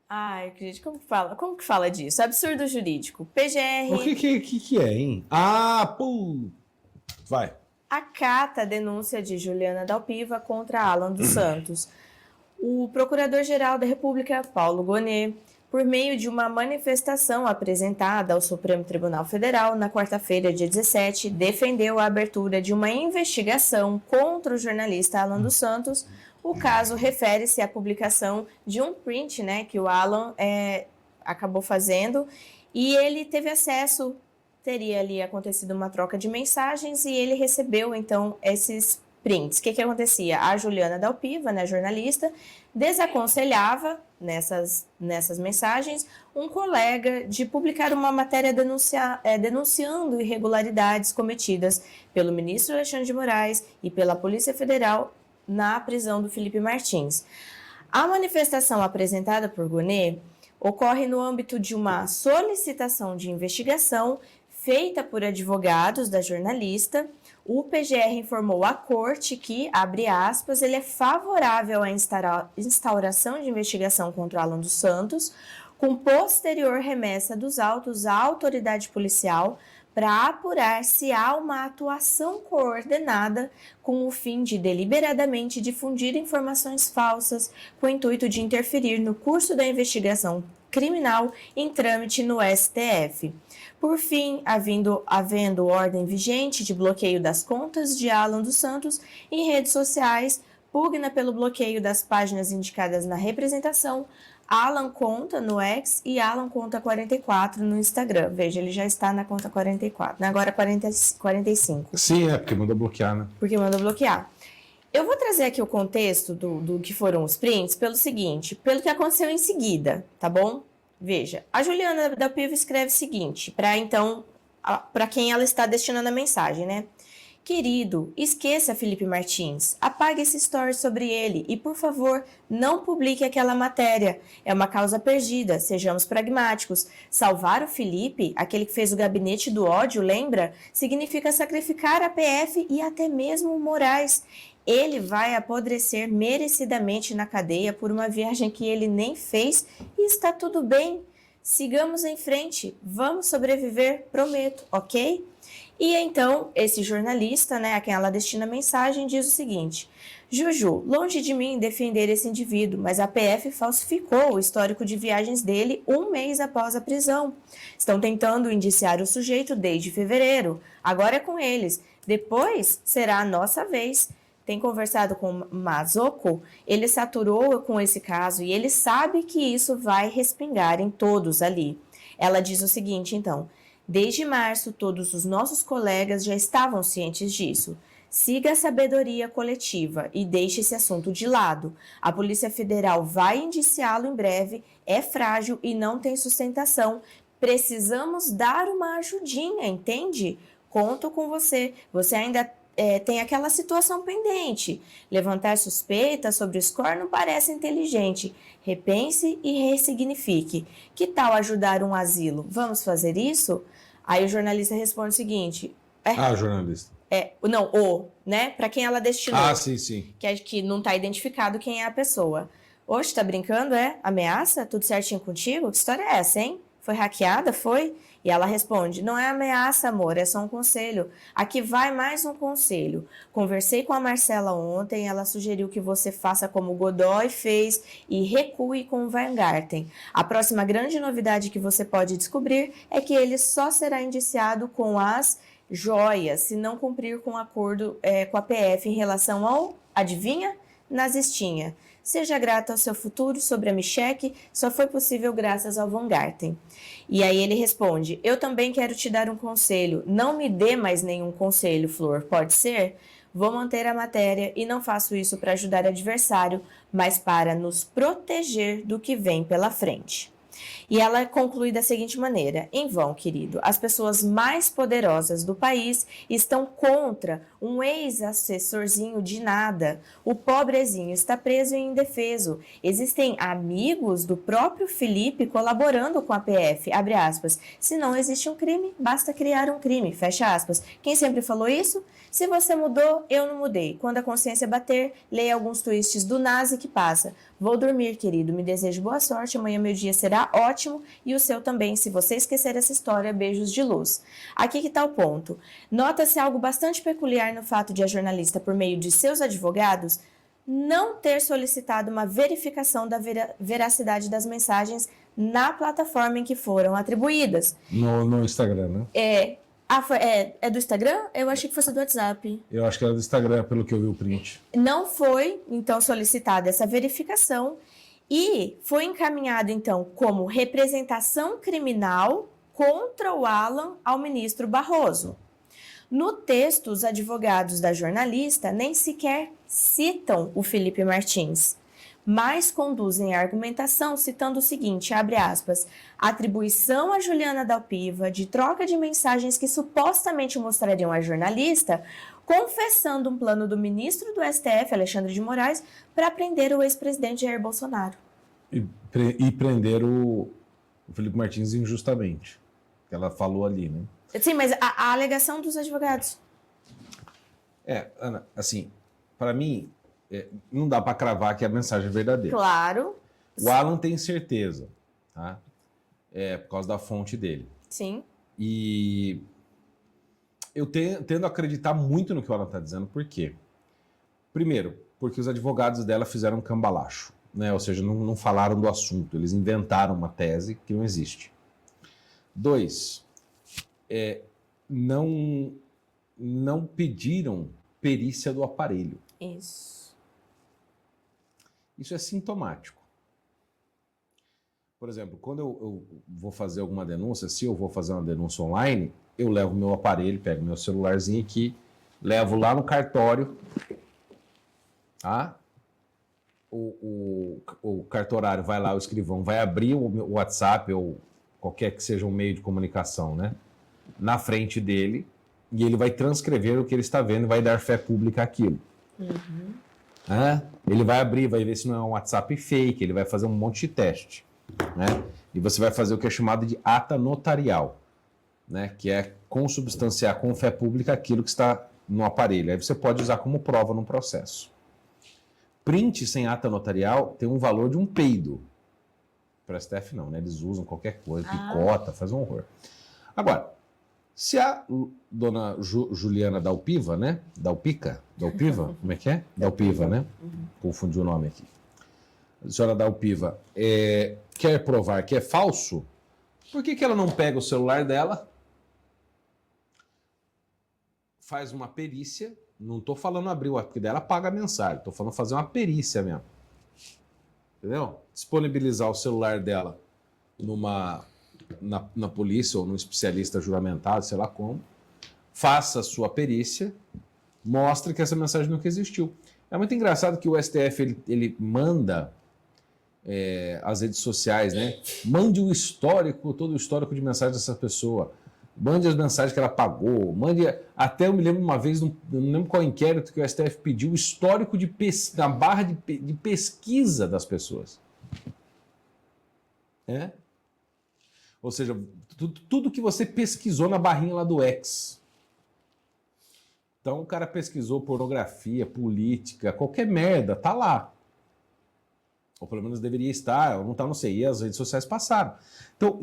Ai, acredito, como que fala? Como que fala disso? Absurdo jurídico. O PGR que é, hein? Ah, pô. Vai. acata a denúncia de Juliana Dalpiva contra Alan dos Santos. O Procurador-Geral da República, Paulo Gonet, por meio de uma manifestação apresentada ao Supremo Tribunal Federal na quarta-feira, dia 17, defendeu a abertura de uma investigação contra o jornalista Alan dos Santos. O caso refere-se à publicação de um print, né, que o Alan acabou fazendo, e ele teve acesso, teria ali acontecido uma troca de mensagens e ele recebeu, então, esses prints. O que acontecia? A Juliana Dalpiva, né, jornalista, desaconselhava nessas mensagens um colega de publicar uma matéria denunciando irregularidades cometidas pelo ministro Alexandre de Moraes e pela Polícia Federal na prisão do Felipe Martins. A manifestação apresentada por Gonet ocorre no âmbito de uma solicitação de investigação feita por advogados da jornalista. O PGR informou à corte que, abre aspas, ele é favorável à instauração de investigação contra Alan dos Santos, com posterior remessa dos autos à autoridade policial para apurar se há uma atuação coordenada com o fim de deliberadamente difundir informações falsas com o intuito de interferir no curso da investigação criminal em trâmite no STF. Por fim, havendo ordem vigente de bloqueio das contas de Alan dos Santos em redes sociais, pugna pelo bloqueio das páginas indicadas na representação, Alan Conta no X e Alan Conta 44 no Instagram. Veja, ele já está na conta 44, agora 45. Sim, porque mandou bloquear, né? Porque mandou bloquear. Eu vou trazer aqui o contexto do que foram os prints pelo seguinte, pelo que aconteceu em seguida, tá bom? Veja, a Juliana Dalpiva escreve o seguinte, para quem ela está destinando a mensagem, né? Querido, esqueça Felipe Martins, apague esse story sobre ele e, por favor, não publique aquela matéria. É uma causa perdida, sejamos pragmáticos. Salvar o Felipe, aquele que fez o gabinete do ódio, lembra? Significa sacrificar a PF e até mesmo o Moraes. Ele vai apodrecer merecidamente na cadeia por uma viagem que ele nem fez e está tudo bem. Sigamos em frente, vamos sobreviver, prometo, ok? E então, esse jornalista, né, a quem ela destina a mensagem, diz o seguinte: Juju, longe de mim defender esse indivíduo, mas a PF falsificou o histórico de viagens dele um mês após a prisão. Estão tentando indiciar o sujeito desde fevereiro. Agora é com eles. Depois será a nossa vez. Tem conversado com Mazzocco, ele saturou com esse caso e ele sabe que isso vai respingar em todos ali. Ela diz o seguinte, então: desde março, todos os nossos colegas já estavam cientes disso. Siga a sabedoria coletiva e deixe esse assunto de lado. A Polícia Federal vai indiciá-lo em breve, é frágil e não tem sustentação. Precisamos dar uma ajudinha, entende? Conto com você. Você ainda tem aquela situação pendente. Levantar suspeitas sobre o score não parece inteligente. Repense e ressignifique. Que tal ajudar um asilo? Vamos fazer isso? Aí o jornalista responde o seguinte... jornalista. Né? Para quem ela destinou. Sim. Que não está identificado quem é a pessoa. Oxe, tá brincando, é? Ameaça? Tudo certinho contigo? Que história é essa, hein? Foi hackeada? Foi? E ela responde, não é ameaça, amor, é só um conselho. Aqui vai mais um conselho. Conversei com a Marcela ontem, ela sugeriu que você faça como o Godoy fez e recue com o Weingarten. A próxima grande novidade que você pode descobrir é que ele só será indiciado com as joias, se não cumprir com o acordo com a PF em relação ao, adivinha? Nazistinha. Seja grata ao seu futuro sobre a Micheque, só foi possível graças ao Weingarten. E aí ele responde, eu também quero te dar um conselho, não me dê mais nenhum conselho, Flor, pode ser? Vou manter a matéria e não faço isso para ajudar adversário, mas para nos proteger do que vem pela frente. E ela conclui da seguinte maneira, em vão, querido, as pessoas mais poderosas do país estão contra um ex-assessorzinho de nada. O pobrezinho está preso e indefeso. Existem amigos do próprio Felipe colaborando com a PF, abre aspas. Se não existe um crime, basta criar um crime, fecha aspas. Quem sempre falou isso? Se você mudou, eu não mudei. Quando a consciência bater, leia alguns twists do Nazi que passa. Vou dormir, querido. Me desejo boa sorte. Amanhã meu dia será ótimo e o seu também. Se você esquecer essa história, beijos de luz. Aqui que está o ponto. Nota-se algo bastante peculiar no fato de a jornalista, por meio de seus advogados, não ter solicitado uma verificação da veracidade das mensagens na plataforma em que foram atribuídas. No Instagram, né? É do Instagram? Eu achei que fosse do WhatsApp. Eu acho que era do Instagram, pelo que eu vi o print. Não foi, então, solicitada essa verificação e foi encaminhado, então, como representação criminal contra o Alan ao ministro Barroso. No texto, os advogados da jornalista nem sequer citam o Felipe Martins, mas conduzem a argumentação citando o seguinte, abre aspas, atribuição a Juliana Dalpiva de troca de mensagens que supostamente mostrariam a jornalista confessando um plano do ministro do STF, Alexandre de Moraes, para prender o ex-presidente Jair Bolsonaro. E prender o Felipe Martins injustamente, que ela falou ali, né? Sim, mas a alegação dos advogados. Ana, assim, para mim, não dá para cravar que a mensagem é verdadeira. Claro. O Alan tem certeza, tá? Por causa da fonte dele. Sim. E eu tendo a acreditar muito no que o Alan está dizendo, por quê? Primeiro, porque os advogados dela fizeram um cambalacho, né? Ou seja, não falaram do assunto, eles inventaram uma tese que não existe. 2, não pediram perícia do aparelho. Isso é sintomático. Por exemplo, quando eu vou fazer alguma denúncia, se eu vou fazer uma denúncia online, eu levo meu aparelho, pego meu celularzinho aqui, levo lá no cartório, tá? O cartorário vai lá, o escrivão vai abrir o WhatsApp ou qualquer que seja um meio de comunicação, né? Na frente dele, e ele vai transcrever o que ele está vendo e vai dar fé pública àquilo. Ele vai abrir, vai ver se não é um WhatsApp fake, ele vai fazer um monte de teste, né? E você vai fazer o que é chamado de ata notarial, né? Que é consubstanciar com fé pública aquilo que está no aparelho. Aí você pode usar como prova no processo. Print sem ata notarial tem um valor de um peido. Para a STF não, né? Eles usam qualquer coisa, picota, faz um horror. Agora, se a dona Juliana Dalpiva, né? Dalpiva? Como é que é? Dalpiva, né? Confundi o nome aqui. A senhora Dalpiva quer provar que é falso, por que ela não pega o celular dela, faz uma perícia, não estou falando abrir o porque dela paga a mensagem, estou falando fazer uma perícia mesmo. Entendeu? Disponibilizar o celular dela na polícia ou num especialista juramentado, sei lá como, faça a sua perícia, mostre que essa mensagem nunca existiu. É muito engraçado que o STF ele manda as redes sociais, né? Mande o histórico, todo o histórico de mensagens dessa pessoa, mande as mensagens que ela pagou, mande. Até eu me lembro uma vez, não lembro qual inquérito, que o STF pediu o histórico da barra de pesquisa das pessoas. Ou seja, tudo que você pesquisou na barrinha lá do X. Então o cara pesquisou pornografia, política, qualquer merda, tá lá. Ou pelo menos deveria estar, ou não tá, não sei, e as redes sociais passaram. Então,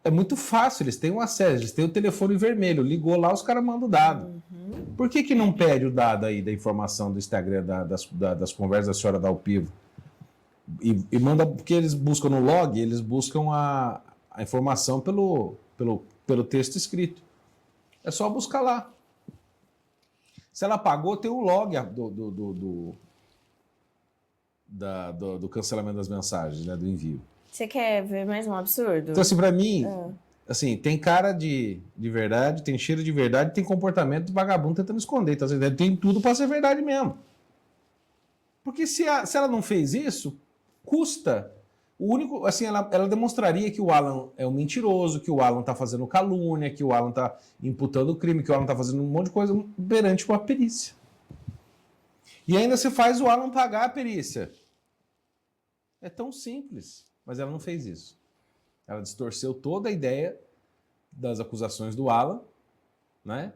é muito fácil, eles têm um acesso, eles têm o telefone vermelho, ligou lá, os caras mandam o dado. Por que não pede o dado aí da informação do Instagram, das conversas da senhora Dalpiva? E manda, porque eles buscam no log, eles buscam a informação pelo texto escrito. É só buscar lá. Se ela pagou, tem o log do cancelamento das mensagens, né, do envio. Você quer ver mais um absurdo? Então, assim, pra mim, assim, tem cara de verdade, tem cheiro de verdade, tem comportamento de vagabundo tentando esconder. Então, assim, tem tudo para ser verdade mesmo. Porque se ela não fez isso, custa. O único, assim, ela demonstraria que o Alan é um mentiroso, que o Alan tá fazendo calúnia, que o Alan tá imputando crime, que o Alan tá fazendo um monte de coisa perante uma perícia. E ainda se faz o Alan pagar a perícia. É tão simples, mas ela não fez isso. Ela distorceu toda a ideia das acusações do Alan, né?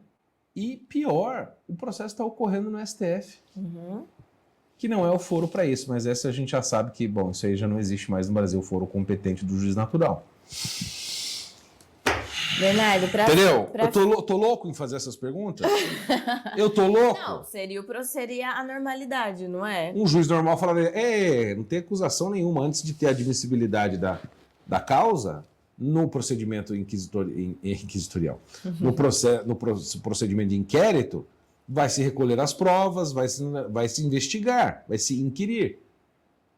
E pior, o processo está ocorrendo no STF. que não é o foro para isso, mas essa a gente já sabe que, bom, isso aí já não existe mais no Brasil, o foro competente do juiz natural. Bernardo, entendeu? Eu tô louco em fazer essas perguntas? Eu tô louco? Não, seria a normalidade, não é? Um juiz normal falaria, não tem acusação nenhuma antes de ter a admissibilidade da causa no procedimento inquisitorial. No procedimento de inquérito, vai se recolher as provas, vai se investigar, vai se inquirir.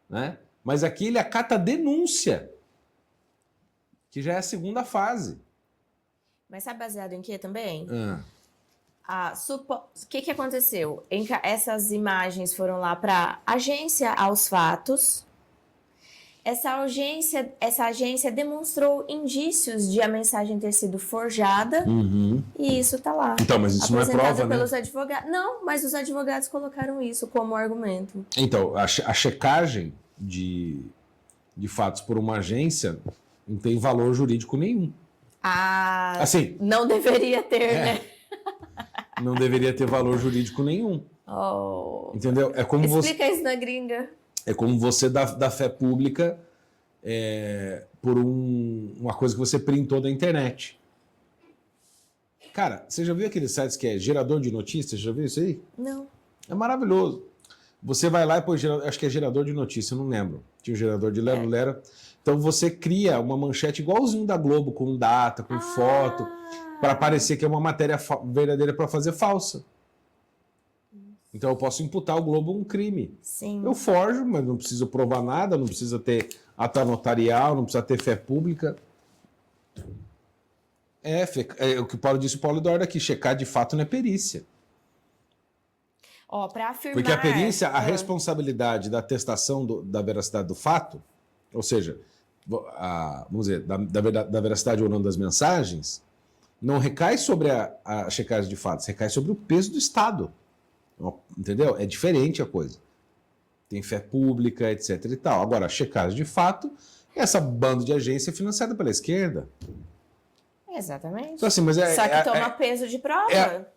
Né? Mas aqui ele acata a denúncia, que já é a segunda fase. Mas sabe baseado em quê também? O que aconteceu? Essas imagens foram lá para a agência aos fatos. Essa agência demonstrou indícios de a mensagem ter sido forjada e isso tá lá. Então, mas isso não é prova, pelos né? advogados. Não, mas os advogados colocaram isso como argumento. Então, a checagem de fatos por uma agência não tem valor jurídico nenhum. Assim, não deveria ter, né? Não deveria ter valor jurídico nenhum. Entendeu? Explica isso na gringa. É como você dar fé pública por uma coisa que você printou da internet. Cara, você já viu aqueles sites que é gerador de notícias? Já viu isso aí? Não. É maravilhoso. Você vai lá e põe, acho que é gerador de notícia, eu não lembro. Tinha um gerador de Lero. Então você cria uma manchete igualzinho da Globo, com data, com foto, para parecer que é uma matéria verdadeira para fazer falsa. Então eu posso imputar ao Globo um crime. Sim. Eu forjo, mas não preciso provar nada, não precisa ter ata notarial, não precisa ter fé pública. O que o Paulo disse, o Paulo Eduardo aqui, checar de fato não é perícia. Para afirmar... Porque a perícia, a responsabilidade da atestação da veracidade do fato, ou seja, vamos dizer, da veracidade ou não das mensagens, não recai sobre a checagem de fatos, recai sobre o peso do Estado. Entendeu? É diferente a coisa. Tem fé pública, etc. e tal. Agora, a checagem de fato é essa banda de agência financiada pela esquerda. Exatamente. Então, assim, mas só que toma peso de prova.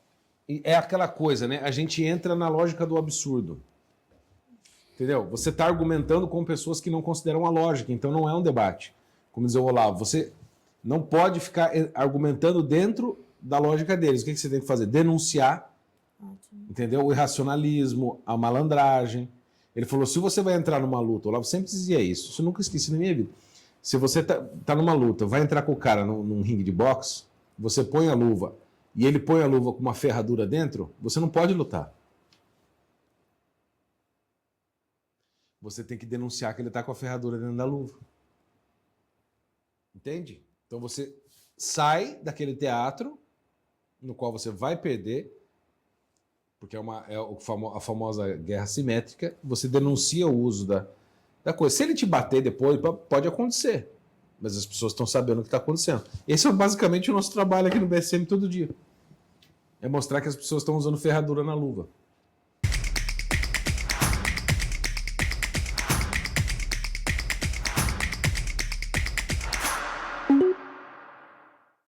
É aquela coisa, né? A gente entra na lógica do absurdo. Entendeu? Você está argumentando com pessoas que não consideram a lógica, então não é um debate. Como diz o Olavo, você não pode ficar argumentando dentro da lógica deles. O que você tem que fazer? Denunciar, entendeu? O irracionalismo, a malandragem. Ele falou, se você vai entrar numa luta, o Olavo sempre dizia isso eu nunca esqueci na minha vida. Se você tá numa luta, vai entrar com o cara num ringue de boxe, você põe a luva e ele põe a luva com uma ferradura dentro, você não pode lutar. Você tem que denunciar que ele está com a ferradura dentro da luva. Entende? Então você sai daquele teatro no qual você vai perder, porque é a famosa guerra simétrica, você denuncia o uso da coisa. Se ele te bater depois, pode acontecer, mas as pessoas estão sabendo o que está acontecendo. Esse é basicamente o nosso trabalho aqui no BSM todo dia. É mostrar que as pessoas estão usando ferradura na luva.